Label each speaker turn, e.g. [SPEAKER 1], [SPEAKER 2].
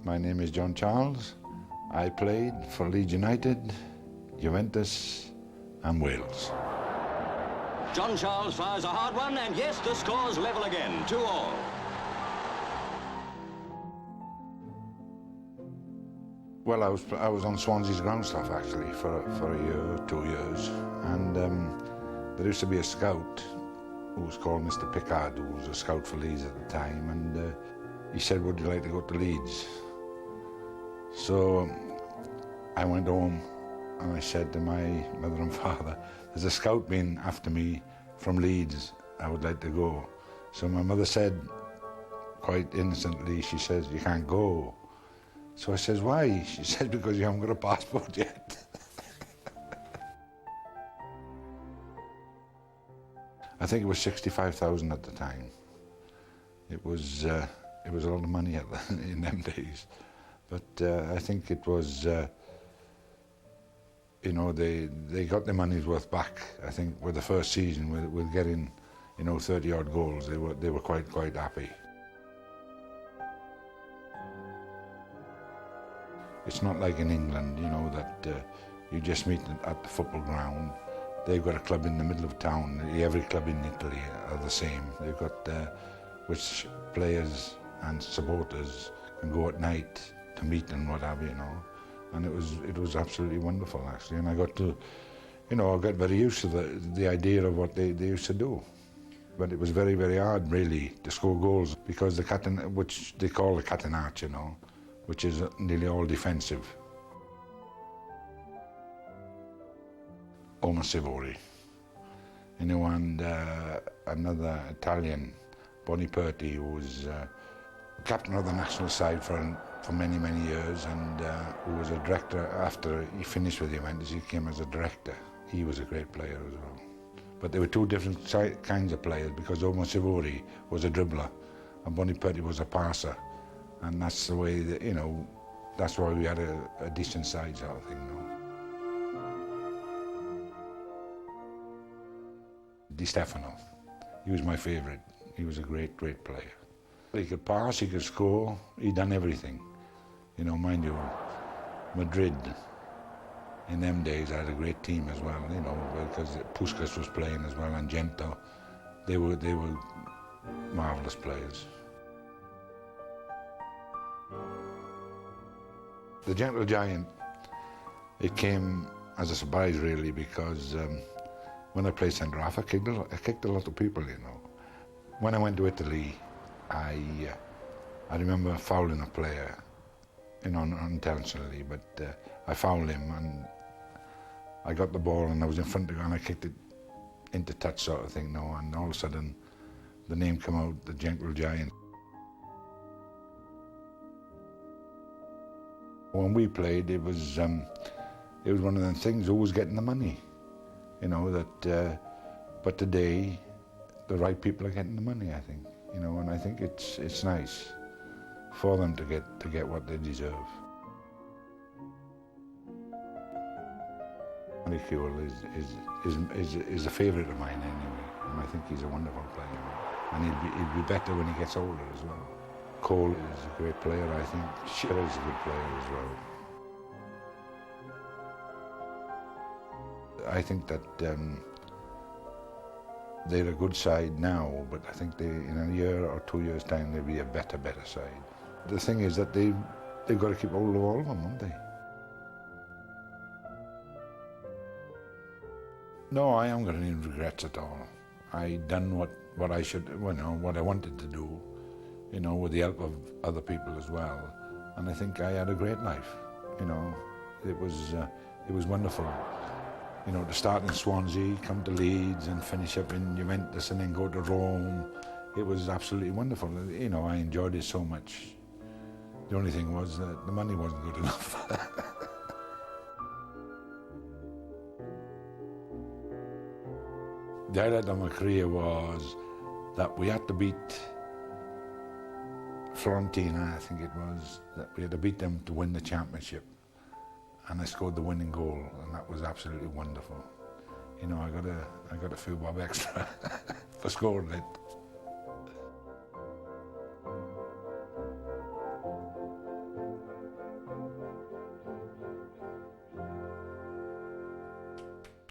[SPEAKER 1] My name is John Charles. I played for Leeds United, Juventus and Wales.
[SPEAKER 2] John Charles fires a hard one, and yes, the score's level again, 2-2.
[SPEAKER 1] Well, I was on Swansea's ground staff actually for a year, 2 years, and there used to be a scout who was called Mr. Pickard, who was a scout for Leeds at the time, and he said, "Would you like to go to Leeds?" So I went home and I said to my mother and father, "There's a scout been after me from Leeds, I would like to go." So my mother said, quite innocently, she says, "You can't go." So I says, "Why?" She said, "Because you haven't got a passport yet." I think it was 65,000 at the time. It was a lot of money in them days. But I think it was, you know, they got their money's worth back. I think with the first season, with getting, you know, 30-odd goals, they were quite happy. It's not like in England, you know, that you just meet at the football ground. They've got a club in the middle of town. Every club in Italy are the same. They've got which players and supporters can go at night to meet and what have you, you know. And it was absolutely wonderful actually. And I got to, you know, I got very used to the idea of what they used to do. But it was very hard really to score goals because which they call the catenaccio, you know, which is nearly all defensive. Sivori, you know, and another Italian, Boniperti, who was captain of the national side for many years, and who was a director after he finished with Juventus. He came as a director. He was a great player as well. But there were two different kinds of players because Sivori was a dribbler and Boniperti was a passer, and that's the way that, you know, that's why we had a decent side sort of thing, you know. Di Stefano, he was my favourite. He was a great player. He could pass, he could score, he'd done everything. You know, mind you, Madrid, in them days, had a great team as well, you know, because Puskas was playing as well, and Gento. They were marvellous players. The Gentle Giant, it came as a surprise really, because when I played centre-half, I kicked a lot of people, you know. When I went to Italy, I remember fouling a player, you know, unintentionally, but I fouled him and I got the ball and I was in front of him and I kicked it into touch sort of thing, you know, and all of a sudden the name came out, the Gentle Giant. When we played, it was one of them things, who was getting the money. You know, that, but today, the right people are getting the money, I think, you know, and I think it's nice for them to get what they deserve. Ridicule is a favourite of mine anyway, and I think he's a wonderful player, and he'll be better when he gets older as well. Cole is a great player, I think. Shearer is a good player as well. I think that they're a good side now, but I think in a year or 2 years' time they'll be a better side. The thing is that they've got to keep hold of all of them, haven't they? No, I haven't got any regrets at all. I done what I should, you know, what I wanted to do, you know, with the help of other people as well. And I think I had a great life, you know. It was wonderful. You know, to start in Swansea, come to Leeds and finish up in Juventus and then go to Rome. It was absolutely wonderful. You know, I enjoyed it so much. The only thing was that the money wasn't good enough. The highlight of my career was that we had to beat Fiorentina, I think it was, that we had to beat them to win the championship. And I scored the winning goal, and that was absolutely wonderful. You know, I got a few bob extra for scoring it.